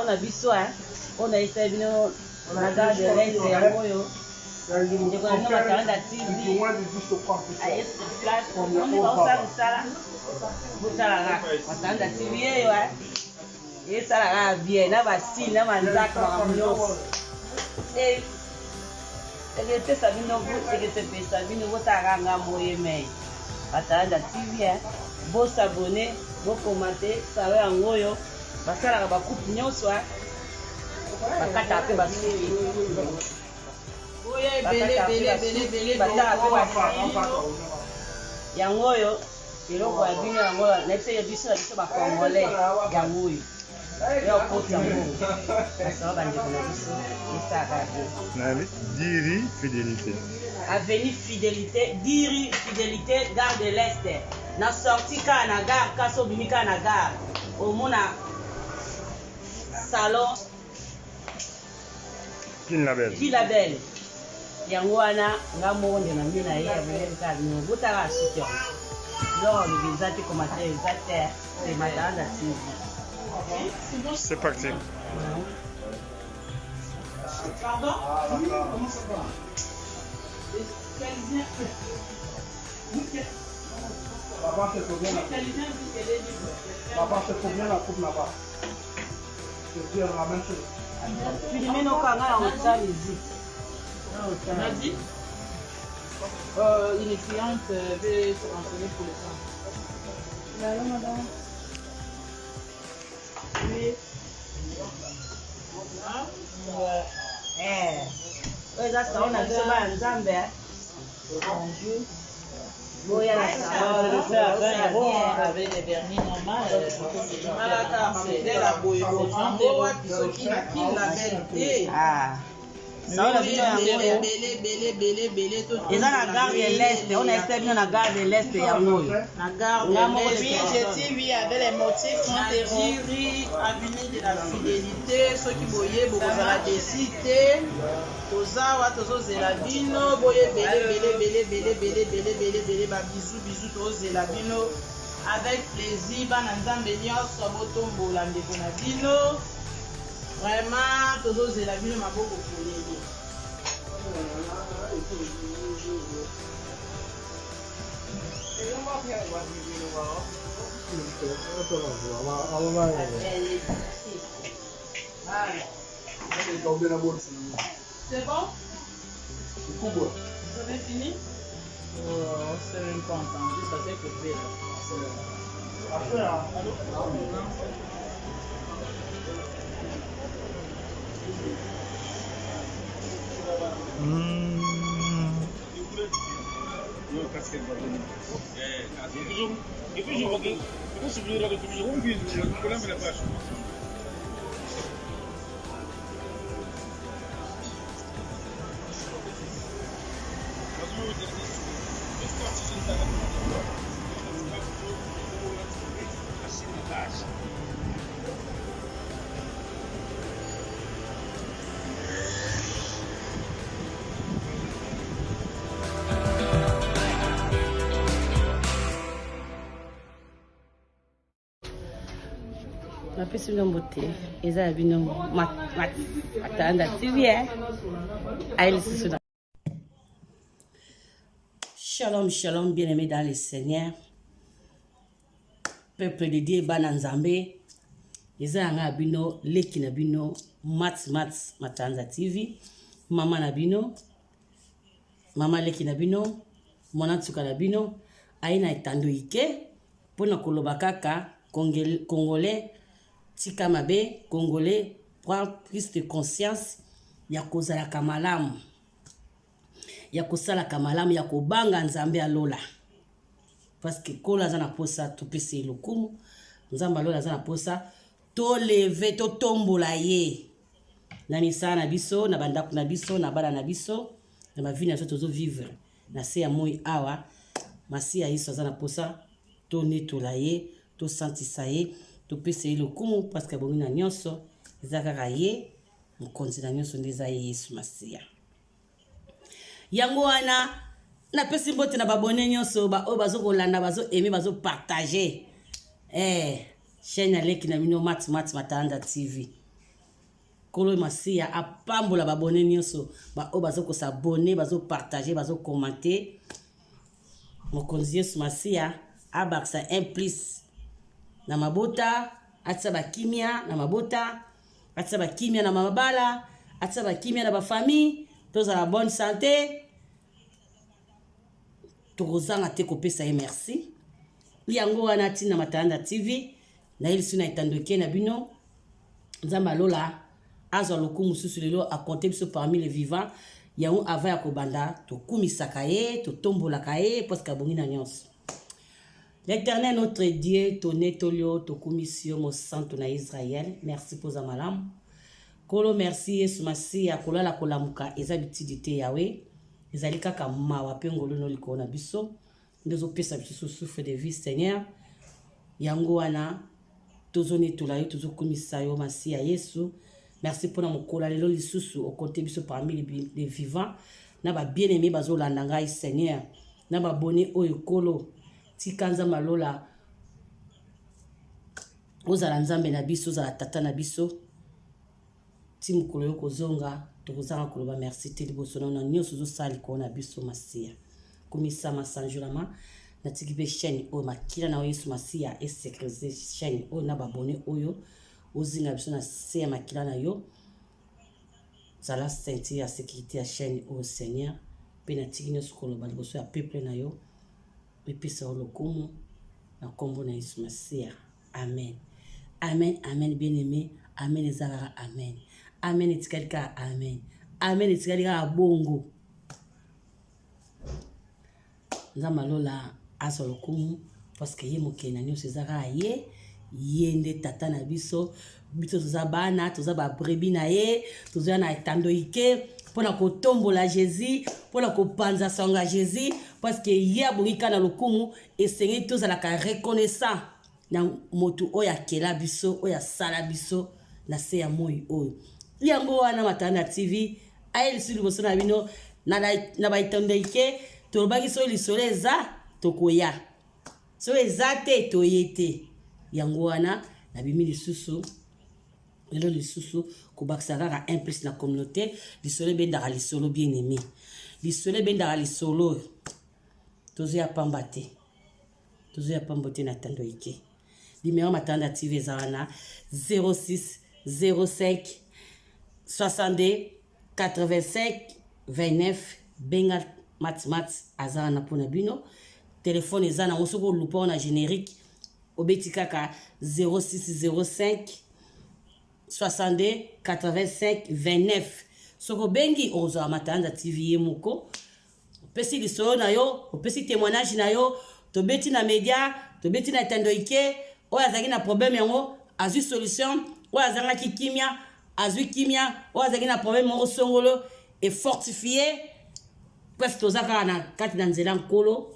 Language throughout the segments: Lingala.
on a biso on a été bino na garde de l'Est ya moyo de ko na matanda TV a est place on va ça butala matanda TV yo et ça la bien na basi na manzaka makamyo et était ça bino et que te ça bino botara nga moye mais matanda TV beau s'abonner, beau commenter, ça va en goyo. Basala ka bakupu nyonso bakata pe basuki. Oye belé yango yo eloko ya bino yango na ete biso ba congolais yango yo. Yo koti yango. Asa bandeko na biso isaka te. Nani Diri fidélité. Avenue Fidélité, Diri Fidélité, gare de l'Est. Na sorti ka na gare, kaso bimika na gare. Au mona salon Kilabel. Yango wana nga monde na mina ye abele ka no butara sitio. Non, le visage commentaire exact c'est madame la TV. C'est parti. Pardon? Comment ça va? Papa, c'est combien la coupe? Papa, c'est combien la coupe là-bas? C'est la même chose. Tu dis, mais non, quand on a ça, les yeux. On a dit une cliente veut se renseigner pour le temps. Allô, madame? Oui. Oui, ça, on a besoin d'un Zambé. Bonjour. Oui, avec les vernis normales. Ça, on a besoin d'un ils ont la gare de l'Est. On a été bien la gare de l'Est. La gare de l'Est. Je dis avec les motifs Diri, avenue de la Fidélité. Ceux qui voyaient beaucoup de la décité. Ozawa, tozo zelabino. Boye belé. Bisous, tozo zelabino. Avec plaisir, bananzambe nyonso botombo la ndeko na bino. Vraiment, tozo zelabino maboko polele. C'est bon? Vous avez fini? On ne s'est même pas entendu, ça s'est coupé là. napesi bino mbote eza ya bino matanda TV aye lisusu na Shalom, bien-aimés dans le Seigneur. Peuple de Dieu, bana nzambe. Eza yanga bino, leki na bino, matanda TV. Mama na bino, mama leki na bino, monatsuka na bino, aina etando ike, pona koloba kaka, Congolais, tika mabe, Congolais, prend plus de conscience, ya kozala kamalamu. Ya kosala kamalamu, ya kobanga nzambe alola. Parce que kola zana posa, tupese lokumu, nzamba alola zana posa, to leve, to tombola ye. Na misala na biso, na bandaku na biso, na bala na biso, na ma vie na soto zo vivre. Na se ya moi awa, masi ya iso zana posa, to netola ye, to santisa ye, to pese lokumu, parce que bongi na nyonso, zakaka ye, mkonzi na nyonso ndeza ye Yesu Masia. Yango wana, na pesi mbote na babone nyonso, ba o bazo kolanda, bazo aimer, bazo partager. Chaîne ya leki na mino matanda TV. Kolo Masia apambola babone nyonso ba o bazo ko s'abonner bazo partager bazo commenter mokonzi Yesu Masia abaksa 1 plus na mabota atsa ba kimia na mabota atsa ba kimia na mabala atsa ba kimia na ba famille tous à la bonne santé tokozanga te kopesa ye merci liango wana tina Matanda TV na ili suna itandoke na bino nzamba lola azwa lokumu susu lelo a compter biso parmi les vivants yango avant ya kobanda tokumisaka ye totombolaka ye parce que abongi na nyonso. L'Éternel notre Dieu toné tolio tokumisio mo santo na Israël merci pour zamalam kolo merci Yesu Masia kolala kolamuka eza bitidité yawe ezali kaka mawa pe ngolo no likona biso ndezo pesa biso souffle de vie Seigneur yango wana tozoni tolayo tozokumisa yo Masia Yesu. Merci pour mon kola lelo lisusu au côté biso parmi les vivants na ba bien-aimé bazolanda ngai Seigneur na ba bonné oyo kolo tikanza malola ozala nzambe na biso ozala tata na biso timukolo yo kozonga tokozanga koloba merci te liboso na nyonso zosali ko na biso Masia komisa masanjulama na tikibe chaîne oyo makila na Yesu Masia et sécuriser chaîne oyo na ba bonné oyo ozinga biso na se ya makila na yo zala sentir ya sécurité ya chaîne au Seigneur pe na tiki nyonso koloba liboso ya peuple na yo epesa lokumu na kombo na Yesu Masia. Amen. Amen, amen, bien-aimé. Amen, ezalaka amen. Amen, etikalika amen. Amen, etikalika bongo. Nzamba lola azwa lokumu parce que ye mokena nyonso ezalaka ye yende tata na biso biso toza bana toza ba brebi na ye toza na etando ike pona kotombola Jésus pona kopanza songa Jésus parce que ye abongika na lokumu esengi tozalaka reconnaissant na motu oyo akela biso oyo asala biso na se ya moi oyo yango wana Matanda TV ayeli sulu boso na bino na ba etando ike tolobaki so lisolo eza tokoya so eza te toyete yango wana na bimi lisusu lelo lisusu kobakisa kaka 1 plus na communauté lisolo bendaka lisolo bien aimé lisolo bendaka lisolo tozoya pamba te na tando ike numéro Matanda TV eza wana 06 05 62 85 29 benga matmat aza wana mpona bino telefone eza nango soki olupa na générique obeti kaka 0605 62 85 29 soko bengi ozwa Matanda TV ye moko opesi lisolo na yo opesi témoignage na yo tobeti na média tobeti na etando ike oyo azalaki na problème yango azwi solution oyo azangaki kimia azwi kimia oyo azalaki na problème moko songolo et fortifié presque toza kaka na kati na nzela nkolo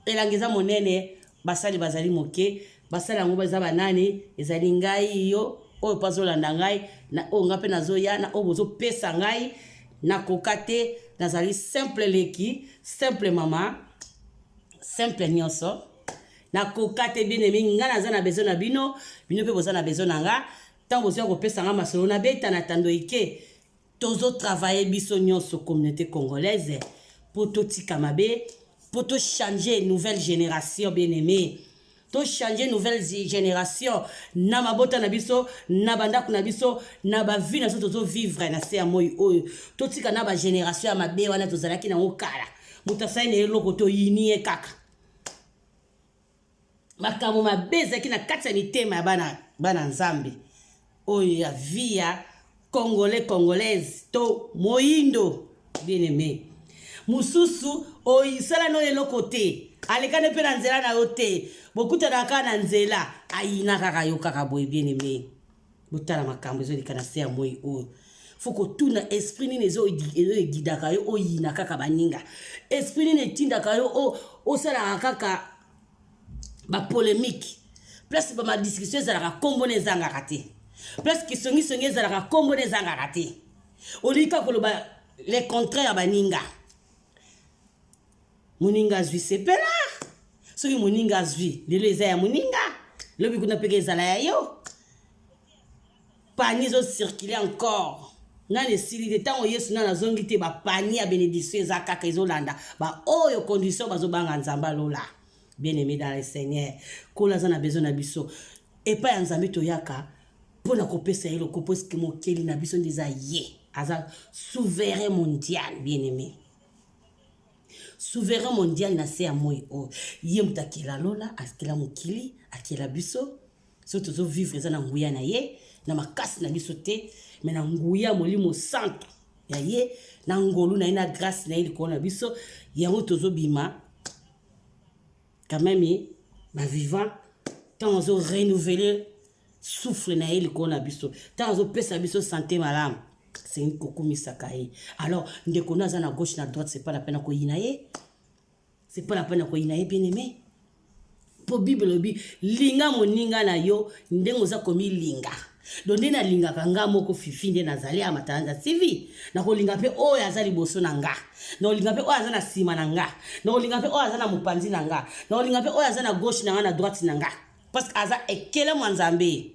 elanga eza monene basali bazali moke basali yango baza banani ezali ngai yo oyo mpo azolanda ngai na oyo nga mpe nazoya na oyo bozopesa ngai nakoka te nazali simple leki simple mama simple nyonso nakoka te bien aimé nga naza na besoin na bino bino mpe boza na besoin na nga ntango bozoya kopesa nga masolo nabeta na tando ike tozotravaille biso nyonso communauté congolaise po totika mabe pour te changer nouvelle génération bien aimé to changer nouvelle génération na mabota na biso na bandako na biso na ba vie na so tozo vivre na se ya moi oyo to tika na ba génération ya mabe wana tozalaki na okala mutasai ne loko to yini e kaka makamo mabe zaki na kati ya mitema ya bana nzambe oyo ya vie ya congolais congolaise to moindo bien aimé mususu oyisala no eloko te alekane mpe na nzela na yo te bokutana kaka na nzela ayina kaka yo kaka boye bien aimé botala makambo ezoleka na se ya moi oyo fo kotuna esprit nini ezoegidaka yo oyina kaka baninga esprit nini etindaka yo osalaka kaka bapolémique place bamadiscussion ezalaka kombo na ezangaka te place kisongisongi ezalaka kombo na ezangaka te olika koloba le contraire ya baninga moninga azwi sepela soki moninga azwi lelo eza ya moninga lobi kuna peke ezala ya yo panier zo circuler encore na esili de ntango yesu na nazongi te bapanier ya bénédiction eza kaka ezolanda baoyo condition bazobanga nzambe alola. Bien aimé dans le Seigneur, kola aza na besoin na biso epai ya nzambe toyaka mpona kopesa ye lokopo eske mokeli na biso nde eza ye aza souverain mondial. Bien aimé, souverain mondial na se ya moi oyo ye moto akela lola akela mokili akela biso so tozovivre eza na nguya na ye na makasi na biso te me na nguya molimo santo ya ye na ngolu na ye na grâce na ye likolo na biso yango tozobima quand même bavivant ntango azo renouveler souffle na ye likolo na biso ntango azopesa biso santé malamu sengi kokumisaka ye. Alors ndeko no aza na gauche na droite, c'est pas la peine koyina ye, c'est pas la peine koyina ye. Bien aimé, po Bible lobi linga moninga na yo ndengo za komi linga donde na linga kanga moko fifi nde nazali ya Matanza TV na kolinga pe oyo aza liboso na nga na kolinga pe oyo aza na sima na nga na kolinga pe oyo aza na mopanzi na nga na kolinga pe oyo aza na gauche na nga na droite na nga parce que aza ekele mwanzambe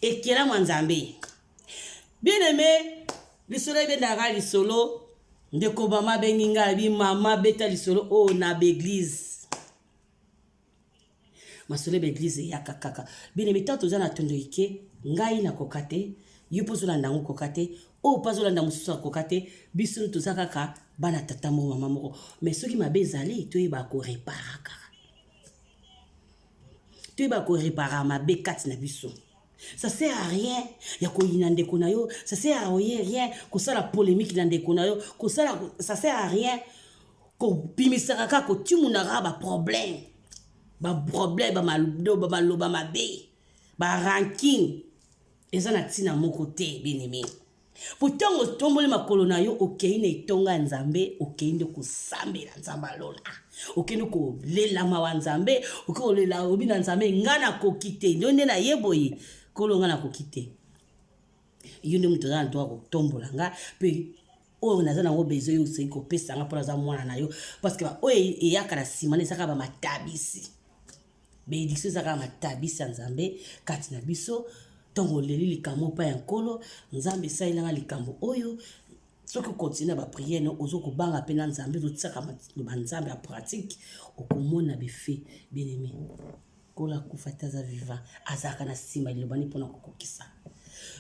ekele mwanzambe. Bien aimé, lisolo ebendaka lisolo ndeko mama benginga bi mama beta lisolo o na beglise masolo beglise ya kakaka. Bien aimé, tant ozana tondo ike ngai na kokate yupo zolanda ngo kokate o pazolanda mususu kokate biso tozakaka bana tata mo mama moko mais soki mabe ezali toyeba ko réparaka toyeba ko réparer mabe kati na biso. Ça sert à rien ya ko yinande konayo, ça sert à rien ko sala polémique na ndeko nayo, ko sala ça sert à rien ko pimisaka ka ko timunara ba problème ba maloba mabe ba ranking ezana tina moko te. Bien aimé, pourtant o tombole makolo na yo okei na itonga nzambe okei nde ko sambela nzamba lola okei ko lela mawa nzambe okei lela obi na nzambe ngana ko kite ndonde na yeboyi kolonga na ko kite yone muto na ndo ko tombola nga pe o na zana ngo bezo yo se ko pesa nga pour za mwana na yo parce que o e yakala simane saka ba matabisi bénédiction saka matabisi nzambe kati na biso tongo leli likambo pa ya nkolo nzambe sailanga likambo oyo soki continue ba prière no ozoko banga pena nzambe zotsaka ba nzambe a pratique okomona befe. Bien aimé, kola kufataza viva azaka na sima lobani pona kokokisa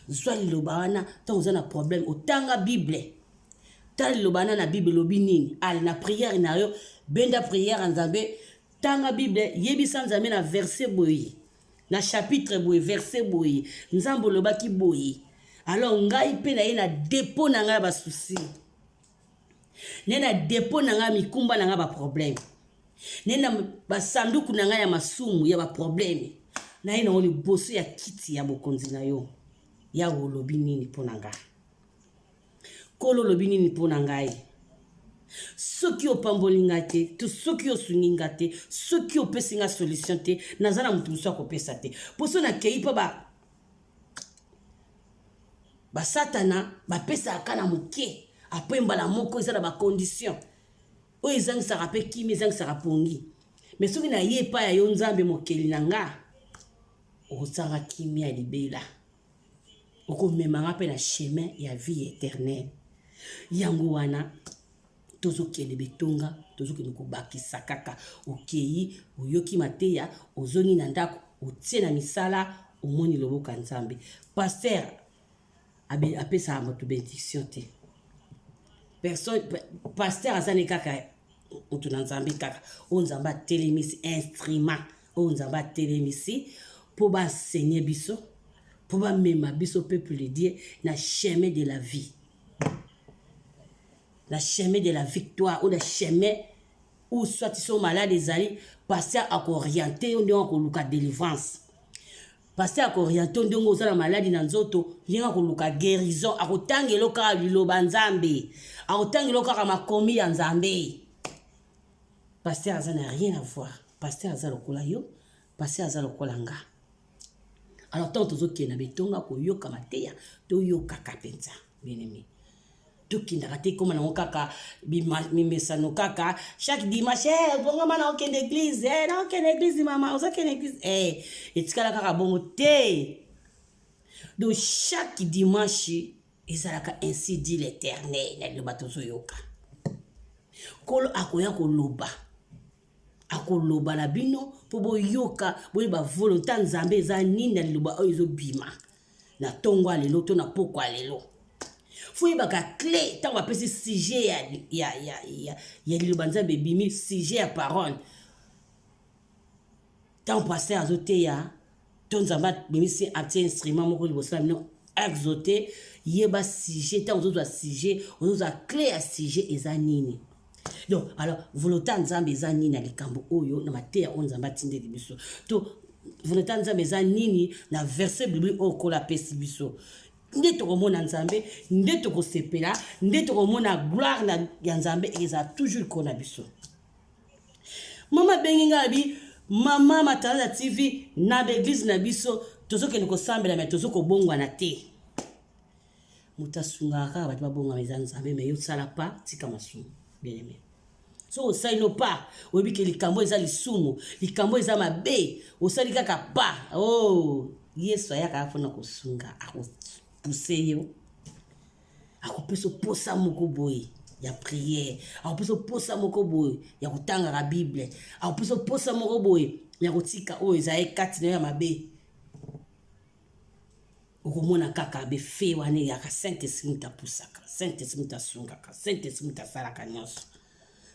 zwa lobana tongo zana problème otanga bible tal lobana na bible lobi nini al na prière na yo benda prière nzambe tanga bible yebisa nzambe na verset boyi na chapitre boye verset boye nzambo lobaki boye. Alors ngai pe na ye na dépôt na nga ba souci ne na dépôt na nga mikumba na nga ba problème ne na ba sanduku na nga ya masumu ya ba problème na ye na oli boso ya kiti ya bokonzi na yo ya lobi nini pona nga kolo lobi nini pona ngai soki opamboli nga te to soki osungi nga te soki opesi nga solution te nazala mutu musu akopesa te poso na kei pa ba satana bapesa aka na moke apres mbala moko eza na bacondition oyo ezangisaka mpe kimi ezangisaka pongi mais soki na ye epai ya yo nzambe mokeli na nga okosanga kimi ya libela okomemanga mpe na chemin ya vie éternelle. Yango wana tozokende betonga tozokende kobakisa kaka okei oyoki mateya ozongi na ndako otie na misala omoni loboka nzambe. Pasteur apesa moto bénédiction te personne pasteur azane kaka oto na nzambe kaka o nzambe atelemisi instrument o nzambe atelemisi po basenye biso po bamema biso peuple de Dieu na chemin de la vie, la chemin de la victoire ou le chemin où soit ils sont malades des alliés pasteur à orienter on doit koluka délivrance pasteur à orienter on doit la maladie dans nzoto linga koluka guérison a kotangelo ka liloba nzambe a kotangelo ka makomi ya nzambe. Pasteur ça n'a rien à voir. Pasteur ça lokola yo pasteur ça lokola nga. Alors tant tozoki na betonga ko yoka mateya to yoka kapenza. Bien aimé, tokindaka te koma na kaka bimesano kaka chaque dimanche bongo mana okende église na okende église mama ozakende église etikala kaka bongo te Donc chaque dimanche ezalaka ainsi dit l'Éternel na liloba tozoyoka kolo akoya koloba na bino po boyoka boyeba volonté nzambe eza nini na liloba oyo ezobima na tongo lelo to na poko lelo foyebaka clé ntango apesi sujet ya liloba nzambe ebimi sujet ya parole ntango paster azoteya to nzambe abimisi atie instrument moko liboso na bino exauté yeba sujet ntango ozozwa sujet ozozwa clé ya sujet eza nini. Donc, alors, volonté nzambe eza nini na likambo oyo na mateya oyo nzambe atindeli biso to volonté nzambe eza nini na verset biblique oyo kola apesi biso nde tokomona nzambe nde tokosepela nde tokomona gloire ya nzambe eza toujours kona biso. Mama bengi ngabi mama Matanza TV na l'église na biso tozokende kosambela me tozokobongwa na te mutasungaka bato babongwa meza nzambe me yosala pa tika masumu bien aimé. So osalino pa oyebi ke likambo eza lisumu likambo eza mabe osali kaka pa oh Yesu ayaka afona kosunga akopuse yo akopesa posa moko boye ya prière akopesa posa moko boye ya kotanga Bible akopesa posa moko boye ya kotika oyo eza kati na ya mabe okomona kaka be fe wane ya Saint-Esprit tapusaka Saint-Esprit tasungaka Saint-Esprit tasalaka nyonso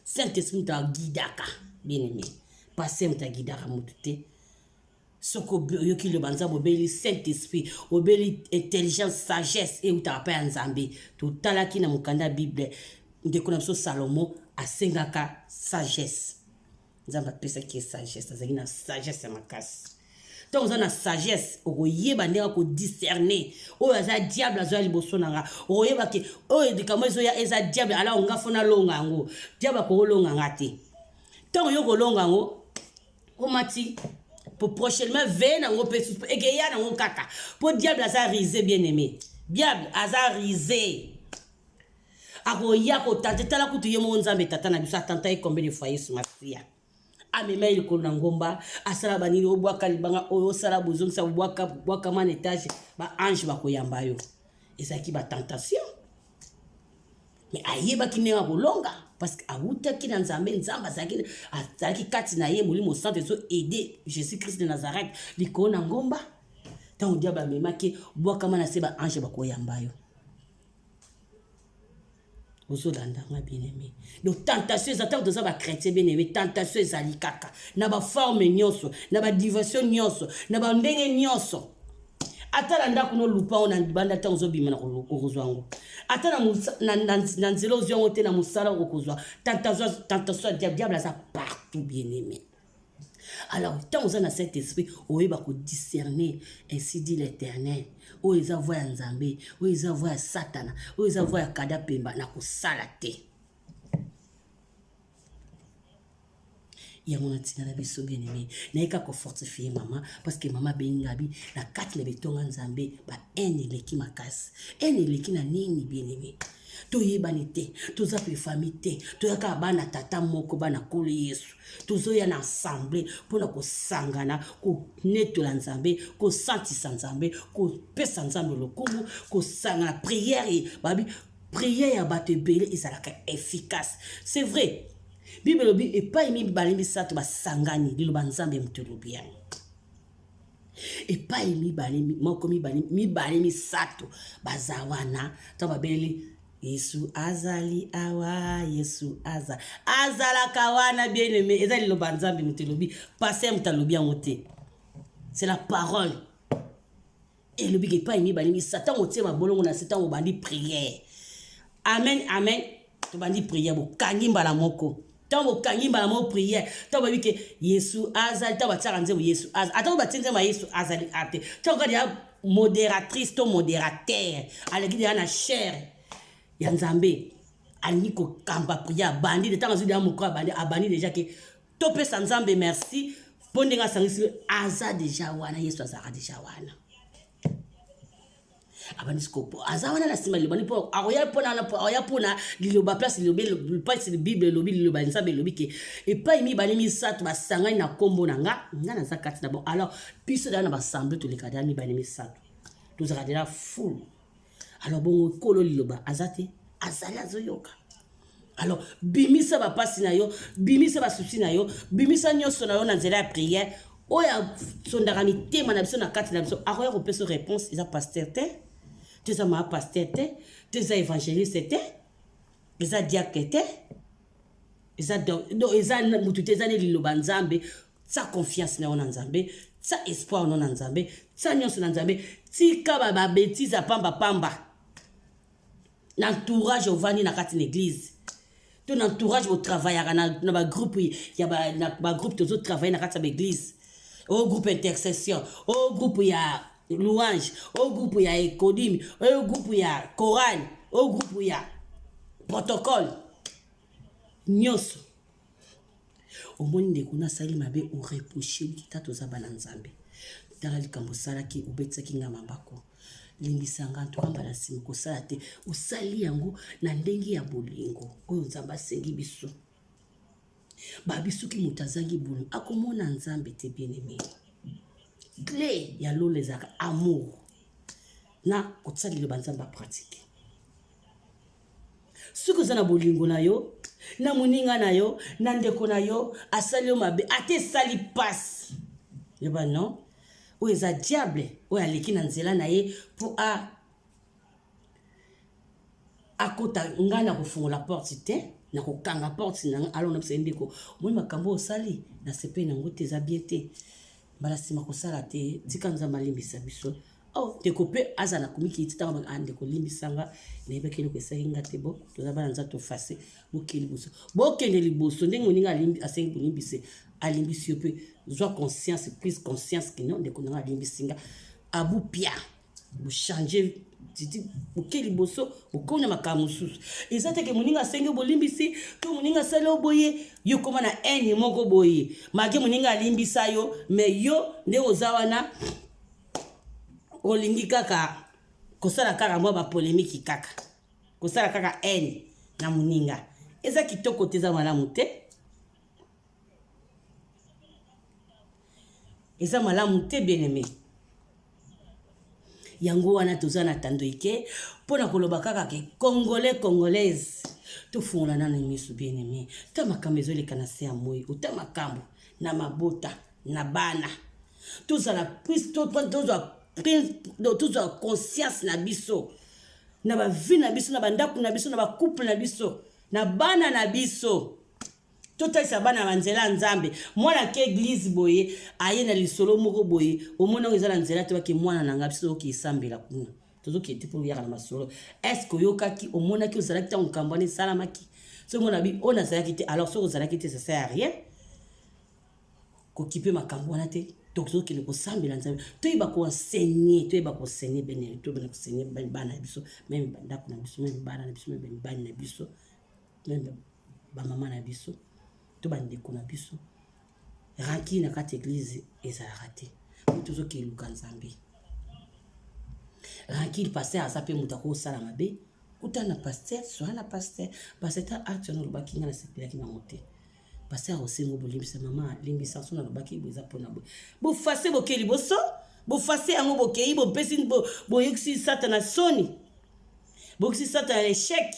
Saint-Esprit guidaka bien aimé passer muta guidaka mutu soko yoki le banza bobeli Saint-Esprit obeli intelligence sagesse et utapa ya nzambe totalaki na mukanda Bible ndeko na biso Salomo asengaka sagesse nzambe apesaki sagesse azali na sagesse ya makasi. Donc on a la sagesse okoyeba ndeka ko discerner oyo aza diable azo liboso nanga okoyeba ke oyo dikamo ezo ya eza diable ala onga fona longa ngo diable ko longa ngate tant yo ko longa ngo omati pour prochainement ve na ngo pesu eke ya na ngo kaka pour diable aza risé bien aimé diable aza risé akoya ko tata kutu yemo nzambe tata na biso atanta e combien de fois Yesu masia amema iliko na ngomba asala banini obwaka libanga oyo sala bozongisa bwaka man étage ba ange bakoyamba yo ezaki ba tentation mais ayeba kinenga kolonga parce que awutaki na nzambe azaki kati na ye molimo santo ezo aider Jésus Christ de Nazareth liko na ngomba tant diable amemaki bwaka man ase ba ange bakoyamba yo ozolanda bien aimé. Donc tentation ezata koza ba chrétien bien aimé tentation ezali kaka na ba forme nyonso na ba diversion nyonso na ba ndenge nyonso atala ndako no lupa ona banda ta ozobima na kozwango atala na nzelo ozwango te na musala okozwa tentation diable ça partout bien aimé. Alors tant on a dans cet esprit oyeba ko discerner ainsi dit l'Éternel oyo eza voix ya nzambe oyo eza voix ya satana oyo eza voix ya kada pemba na kosala te ya mona tina na biso bien aimé naika ko fortifier maman parce que maman bengabi na kati na betonga nzambe ba ene leki makasi ene leki na nini bien aimé toyebani te toza pe famille te toyaka bana tata moko bana kolo Yesu tozoya na assemblée mpona kosangana konetola nzambe kosantisa nzambe kopesa nzambe lokumu kosangana prière babi prière ya bato ebele ezalaka efficace c'est vrai Bible lobi epai mibale misato basangani liloba nzambe moto lobi yango epai mibale misato bazawana to babeli Yesu azali awa Yesu azala kawana bien aimé ezali liloba nzambe moto lobi passer moto lobi yango te c'est la parole et lobi epai mibale misato motie mabolongo na setango bandi prière amen amen to bandi prière bokangi mbala moko tango kangi mbala mo prière tango babi ke Yesu azali tango batsaka nzembo Yesu azali atango batenzema Yesu azali ate tango kadi ya modératrice to modérateur aleki ya na chair ya nzambe aliko kamba prière bandi de tango zidi ya moko abandi déjà ke to pesa nzambe merci pondenga sangisi aza déjà wana Yesu azaka déjà wana abaniskopo azawana na sima libani po akoya pona liloba place lilobe place Bible lobi liloba nzambe lobi ke epai mibale misato basangani na kombo na nga na zakati na bon alors puisse dans l'assemblée to lekada mibale misato tozala de la foule. Alors bongo kolo liloba azate azali azoyoka. Alors bimisa ba pasi na yo, bimisa ba souci na yo, bimisa nyonso na yo na nzela ya prière. Oya sondaka mitema na biso na kati na biso akoya kopesa réponse eza pasteur te, teza ma pasteur te, teza évangéliste te, eza diacre te, eza mutu te eza ne liloba nzambe, sa confiance na yo na nzambe, sa espoir na nzambe, sa nyonso na nzambe, tika ba bêtise pamba pamba. L'entourage ovani na kati l'église. Ton entourage au travail na ba groupe ya ba groupe tous autres travailler na kati l'église. Au groupe intercession, au groupe ya louange, au groupe ya économie, au groupe ya chorale, au groupe ya protocole. Nyonso. Omoni ndeko na sali mabe o reprocher kitatu za bana nzambe. Tala likambo sala ki ubetsa kinga mambako. Limbisanga ntwamba na simu kosala te usali yango na ndenge ya bolingo oyo nzamba sengi biso. Ba biso ki mutazangi bulu akomona nzambe te bien-aimé. Clé ya lo lezaka amour. Na kotsali lo banzamba pratique. Suko zana bolingo na yo, na muninga na yo, na ndeko na yo, asali yo mabe, ate sali passe. Yeba non? Ou eza diable, ou aleki na nzela na ye pour akota ngana kofungola porte te, na kokanga porte na alo na pse ndeko. Moni makambo osali na sepe na ngote eza bien te. Bala sima kosala te, dika nzamba limbisa biso. Oh, te kope aza na komiki tita ba ande ko limbisanga na yebeke lo kesainga te bo toza bana nzato face bokeli boso bokende liboso ndenge moninga limbi asengi bolimbise alimbisi yo pe zwa conscience prise conscience que non de konanga limbisinga abu pia bu changer titi bokeli boso bokona makamususu ezate ke moninga asengi bolimbisi to moninga sala boye yo koma na eni moko boye mage moninga limbisa yo mais yo nde ozawana olingi kaka kosala kaka mwa ba polémique kaka kosala kaka haine na muninga eza kitoko te za malamu te eza malamu te bien-aimé yango wana toza na tando ike pona koloba kaka ke congolais congolaise tofungola na misu bien-aimé ta makambo ezoleka na se ya moi uta makambo na mabota na bana tozala plus tozwa tozwa conscience na biso na ba vie na biso na ba ndako na biso na ba couple na biso na bana na biso totalisa bana banzela nzambe mwana ke église boye aye na lisolo moko boye omona ngo ezala nzela te baki mwana na nga biso ki isambela kuna tozoki ete po yaka na masolo est-ce que yokaki omona ki ozala kita nkambani salamaki so mona bi ona zala kite alors so ozala kite ça sert à rien ko kipe makambo wana te tozoki le kosambela nzambe toyeba ko enseigner bene to bene ko enseigner bana biso même bandako na biso même bana na biso même bana na biso même ba mama na biso to bandeko na biso raki na kati église ezala raté tozoki luka nzambe raki passer à sape mutako sala mabe utana pasteur soit na pasteur pasteur action no bakinga na sepela kinga mote pasteur osengo bolimbisa mama limbisa sona no baki boza pona bo fase bokeli boso bo fase yango bokei bo pesi bo yexi satana soni bo yexi satana l'échec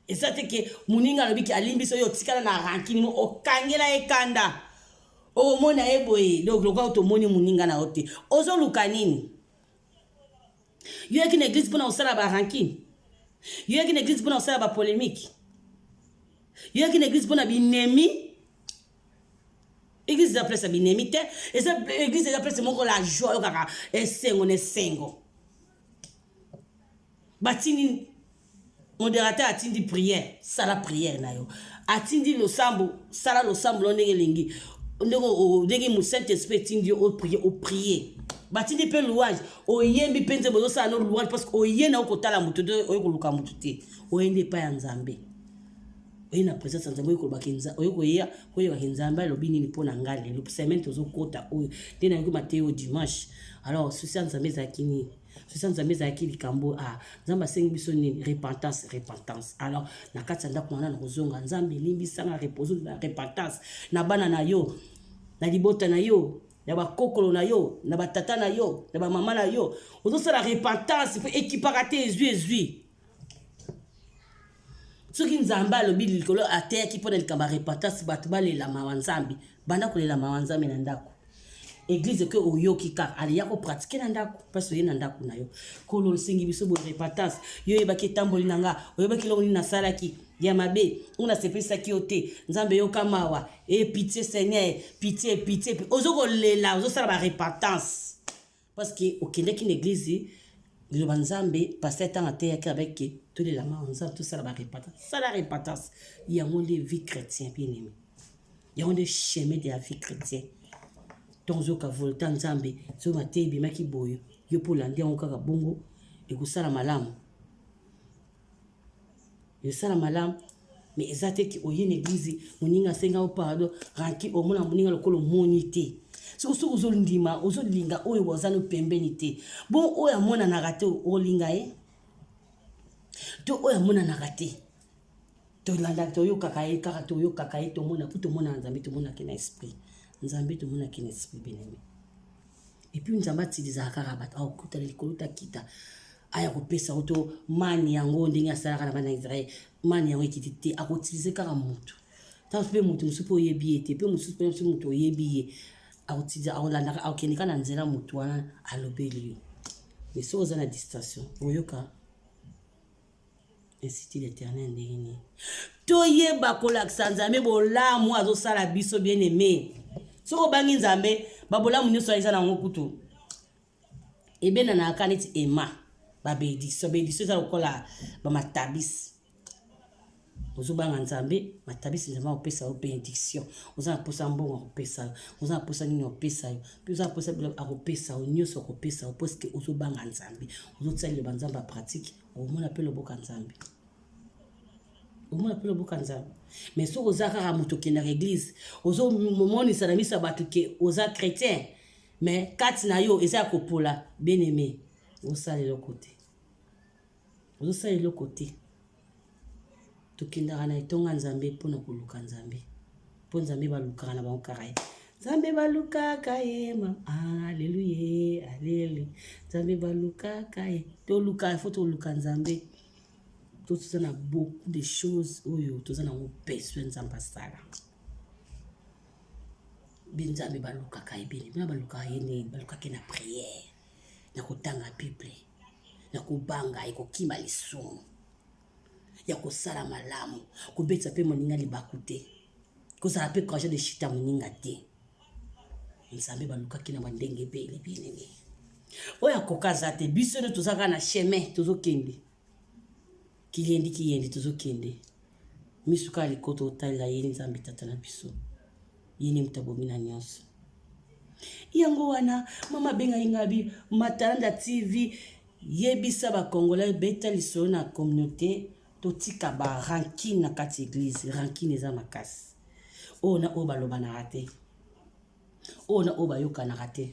et ça te ke muninga lobi ki alimbisa yo tikala na rankini mo okangela ekanda o mona eboye donc lokwa to moni muninga na ote ozo lukanini yo yeki na église pona osala ba rankini yo yeki na église pona osala ba polémique yo yeki na église pona binemi église da place binemi te et ça église da place moko la joie kaka esengo batini modérateur atindi prière sala prière na yo atindi lo sambo sala lo sambo ndenge lingi ndenge mu Saint Esprit tindi o prier batindi pe louange o yembi penze bozo sala no louange parce que o yena o kotala mutu de o koluka mutu te o yende pa ya nzambe o yena présence nzambe o kolubakinza o yokoya ko yoka nzambe lo binini pona ngale le semaine tozo kota o ndena yo mateo dimanche alors ce ça nzambe zakini c'est nzambe zaki likambo nzamba sengi biso ni repentance alors na kati ndako na kozonga nzambe limbisanga repose na repentance na bana na yo na libota na yo na ba kokolo na yo na ba tata na yo na ba mama na yo ozosala repentance mpe ekipaka te ezwi soki nzambe alobi likolo ateyaki mpo na likambo ya repentance bato balela mawa nzambe banda kolela mawa nzambe na ndako église ke oyoki kaka aliya kopratike na ndako mpasi oye na ndako na yo kolo osengi biso boye repentance yo oyebaki etamboli na nga oyebaki eloko nini nasalaki ya mabe oyo nasepesaki yo te nzambe yoka mawa pitié seigneur pitié ozokolela ozosala barepentance parce que okendeki na église liloba nzambe paster ntango ateyaki abeke tolela mawa nzambe tosala barepentance sala repentance yango nde vie chrétien bien aimé yango nde chemin de la vie chrétien tonzoka volta nzambe so matei bimaki boyo yo mpo olandi yango kaka bongo ekosala malamu esala malamu mais eza te ki oye na église moninga asenga o pardon ranki omona moninga lokolo moni te soki ozolindima ozolinga oyo waza no pembeni te bon oyo amonanaka te olinga ye to oyo amonanaka te tolanda toyokaka ye kaka toyokaka ye tomona po tomona nzambe tomonaki na esprit nzambe tomonaki na esprit bien-aimé et puis nzambe atilizaka kaka bato akokutana likolo takita aya kopesa oto mani yango ndenge asalaka na bana ya Israel mani yango ekiti te akotilize kaka motu ntango mpe motu mosusu mpe oyebi ye te mpe mosusu mpe mosusu motu oyebi ye akotiliza akolandaka akokendeka na nzela motu wana alobeli yo mais soki oza na distraction oyoka ainsi l'Éternel ndenge nini toyeba kolakisa nzambe bolamu azosala biso bien-aimé soki obangi nzambe babolamu nyonso eza nango kutu ebenanaka neti ema babédiction eza lokola bamatabisi ozobanga nzambe matabisi nzambe akopesa yo bénédiction oza na posa mbongo akopesa yo oza na posa nini akopesa yo mpe oza na posa akopesa yo nyonso akopesa yo poske ozobanga nzambe ozotia liloba nzambe apratike omona mpe loboka nzambe mais soki oza kaka moto okendaka église ozomonisa na miso ya bato ke oza chrétien mais kati na yo eza ya kopola bien-aimé ozosala eloko te tokendaka na etonga nzambe mpona koluka nzambe mpo nzambe balukaka na bango kaka ye nzambe balukaka ye alleluya alele nzambe balukaka ye toluka fo toluka nzambe toza na beaucoup de choses oyo toza nango besoin nzambe asala nzambe balukaka ye bene bina balukaka ye nini balukaka ye na prière na kotanga bible na kobanga ekokima lisumu ya kosala malamu kobetisa mpe moninga libaku te kozala mpe congé de chita moninga te nzambe balukaki na bandenge ebele bien-aimé oyo akoka aza te biso nde toza kaka na chemin tozokende kiyendi tozokende misuka ya likoto otalela ye nzambe tata na biso ye nde moto abomi na nyonso yango wana mama abengai ngabi Matalanda TV yebisa bakongolais beta lisolo na communauté totika barankine na kati église rankine eza makasi oyo na oyo balobanaka te oyo na oyo bayokanaka te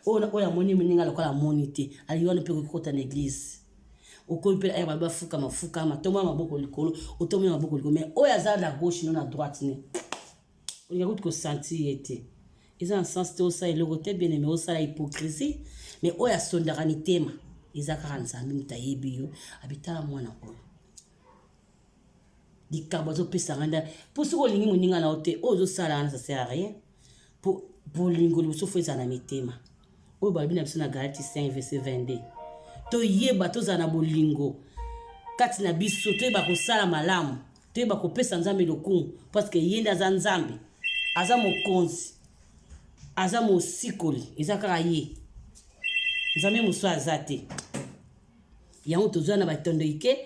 oyo na oyo amoni moninga lokola amoni te ali wana mpe kokota na église okoyi mpe aya bafukama tomona maboko likolo otomona maboko likolo mais oyo aza na gauche no na droite ne olinga kuti kosentir ye te eza na sens te osala eloko te bien-aimé osala hypocrisie mais oyo asondaka mitema eza kaka nzambe moto ayebi yo abitala mwana oyo likambo azopesanga nda mpo soki olingi moninga na yo te oyo ozosala wana ça sert à rien po bolingo liboso fo ezala na mitema oyo balobi na biso na Galati 5 verset 22 toyeba tozala na bolingo kati na biso toyeba kosala malamu toyeba kopesa nzambe lokumu parce que ye nde aza nzambe aza mokonzi aza mosikoli eza kaka ye nzambe mosusu aza te yango tozwa na batondo ike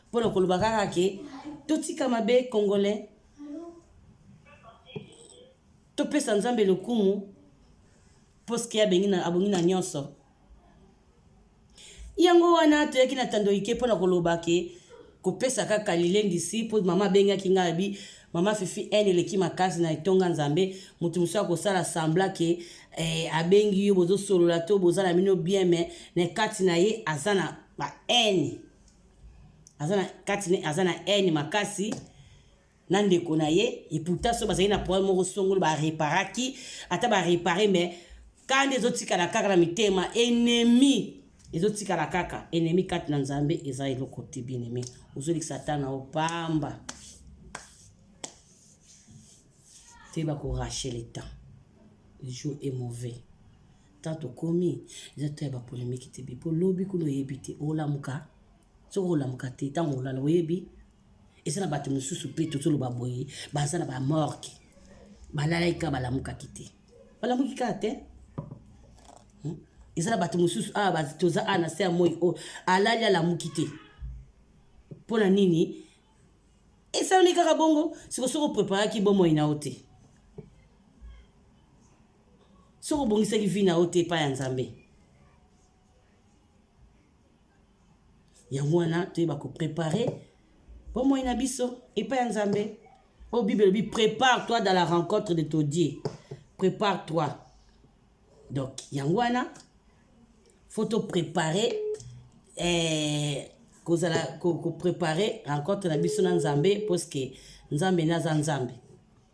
mpona koloba kaka ke totika mabe congolais topesa nzambe lokumu poske abongi na nyonso yango wana toyaki na tando ike mpona koloba ke kopesa kaka lilendisi mpo mama abengaki ngai abi mama fifi ene eleki makasi na etonga nzambe moto mosusu akosala sambla ke abengi yo bozosolola to bozala mino bien mais na kati na ye aza na ene makasi nande konaye et pourtant so bazali na problème moko songolo ba réparaki ata ba réparer mais quand les autres tika na kaka na mitema ennemi les autres tika na kaka ennemi kat na nzambe eza elo côté bien-aimé ozoli satana opamba te ba ko racher le temps le jour est mauvais tanto komi eza to ba polémique te bi po lobi kuno yebite olamuka so olamuka te tango olala oyebi eza na bato mosusu pe tozoloba boye baza na bamorke balalaka balamukaki te balamuki kaka te eza na bato mosusu awa toza a na se ya moi oyo alali alamuki te mpo na nini esalami kaka bongo sikoki opreparaki bomoi na yo te soki obongisaki vi na yo te epai ya nzambe yango wana toyeba koprepare bomoi na biso epai ya nzambe o bible lobi prépare-toi dans la rencontre de ton Dieu prépare-toi donc yango wana faut te préparer kozala préparer rencontre na biso na nzambe parce que nzambe naza nzambe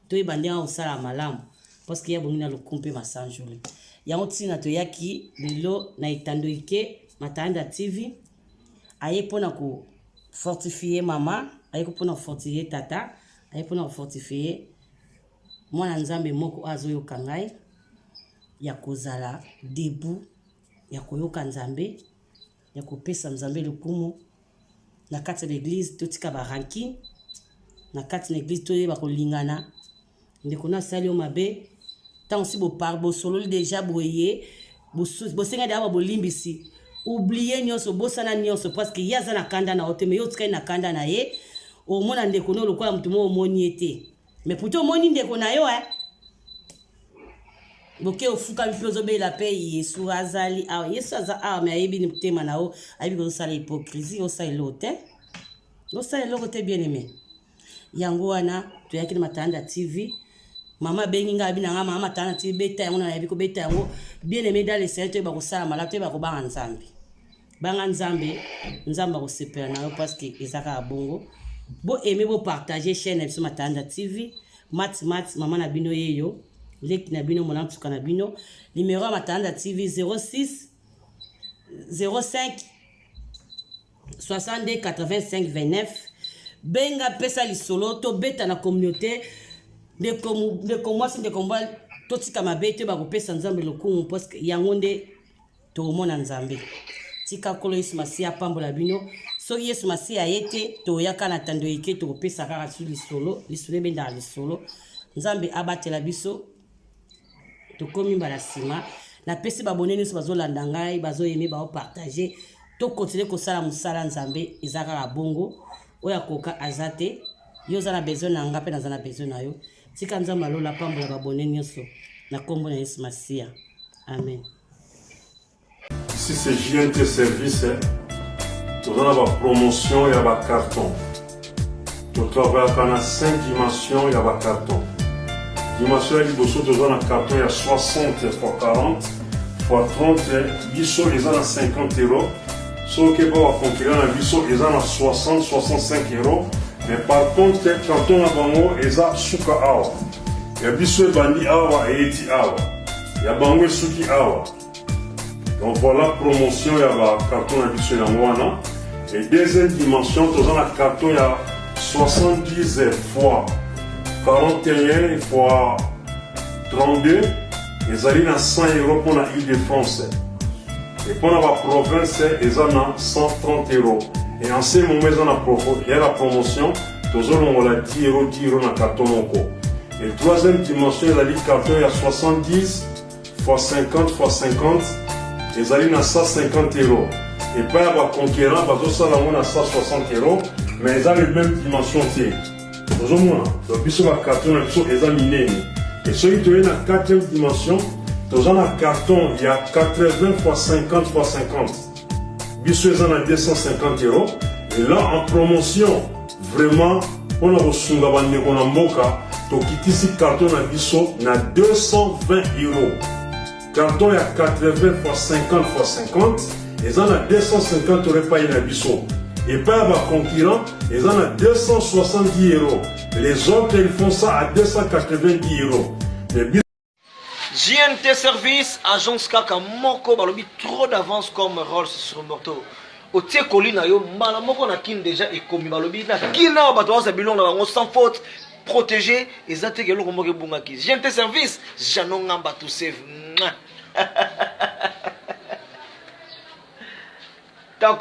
toyeba ndenge osala malamu parce que ya bongi na lokumpe masanjoli yango ntina toyaki lelo na etandoike Matanda TV aye mpona kofortifie mama aye mpona kofortifie tata aye mpona kofortifie mwana nzambe moko azoyoka ngai ya kozala debu ya koyoka nzambe ya kopesa nzambe lokumu na kati ya l'église totika baranki na kati na église toyeba kolingana ndeko nasali yo mabe ntango si bosololi deja boye bosenga deya bolimbisi oublier nyonso bosana nyonso parce que ye aza na kanda na yo te mais yo otikali na kanda na ye omona ndeko no lokola motu mo omoni ye te mais pourtant omoni ndeko na yo boke ofukami mpe ozobela mpe yesu azali awa yesu aza awa me ayebi motema na yo ayebi kozosala hypocrisie osala eloko te osala eloko te bien aimé yango wana toyaki na Matanda TV mama bengi nga abi na nga mama Matanda TV beta yango na yabi ko beta yango bien aimé dans le Seigneur toyeba kosala malamu toyeba kobanga nzambe banga nzambe nzambe akosepela na yo parce que ezaka bongo bo aimé bo partager chaîne biso Matanda TV mat mama na bino yeyo leki na bino mona mtuka na bino numéro ya Matanda TV 06 05 62 85 29 benga pesa lisolo to beta na communauté de komwasi de komba totika mabe te bakopesa nzambe lokumu parce que yango nde tokomona nzambe tika kolo Yesu Masiya apambola bino soki Yesu Masiya aye te toyaka na tando eke tokopesa kaka su lisolo ebendaka lisolo nzambe abatela biso tokomi mbala nsima napesi babone nyonso bazolanda ngai bazoyeme baopartage tokontinue kosala mosala nzambe eza kaka bongo oyo akoka aza te yo oza na besoin na nga mpe naza na besoin na yo tika nzambe alola apambola babone nyonso na kombo na Yesu Masiya amen. Si c'est JNT Service, nous avons la promotion et la carton. Nous travaillons à 5 dimensions et la carton. Dimension et liboso, nous avons un carton, il y a 60 x 40 x 30, biso, ils ont 50 €. Sauf que pour la concurrence, biso, ils ont 60-65 €. Mais par contre, quand on a bango, ils ont suka awa. Il y a biso bandi awa et eti awa. Il y a bango et suki awa. Donc voilà, promotion, il y a un carton à biso yangwana. Et deuxième dimension, nous avons un carton, il y a 70 x 41 x 32. Ils ont 100 € pour la Île-de-France. Et pour la province, ils ont 130 €. Et en ce moment, il y a la promotion, nous avons 10 € dans le carton. Et la troisième dimension, il y a le carton, il y a 70 x 50 x 50. Ils ont 150 €. Et pas les conquérants, ils ont 160 €. Mais ils ont les mêmes dimensions. Nous avons le carton, ils ont miné. Et celui qui est dans la quatrième dimension, nous avons un carton, il y a 80 x 50 x 50. Bissou est à 250 €. Et là, en promotion, vraiment, on a reçu un moka, donc ici, carton à Bissou, à 220 €. Carton, il y a 80 x 50 x 50. Et ça, on a 250 € payés à Bissou. Et pas à concurrent, ils en ont 270 €. Les autres, ils font ça à 290 €. JNT Service, agence Kaka Moko, balobi trop d'avance comme Rolls sur moto. Au tie colline yo, malamoko na kin déjà et comme balobi na kina bato sa bilon na bango sans faute, protégé et ça te kelo komoke bungaki. JNT Service, Janon ngamba to save. Donc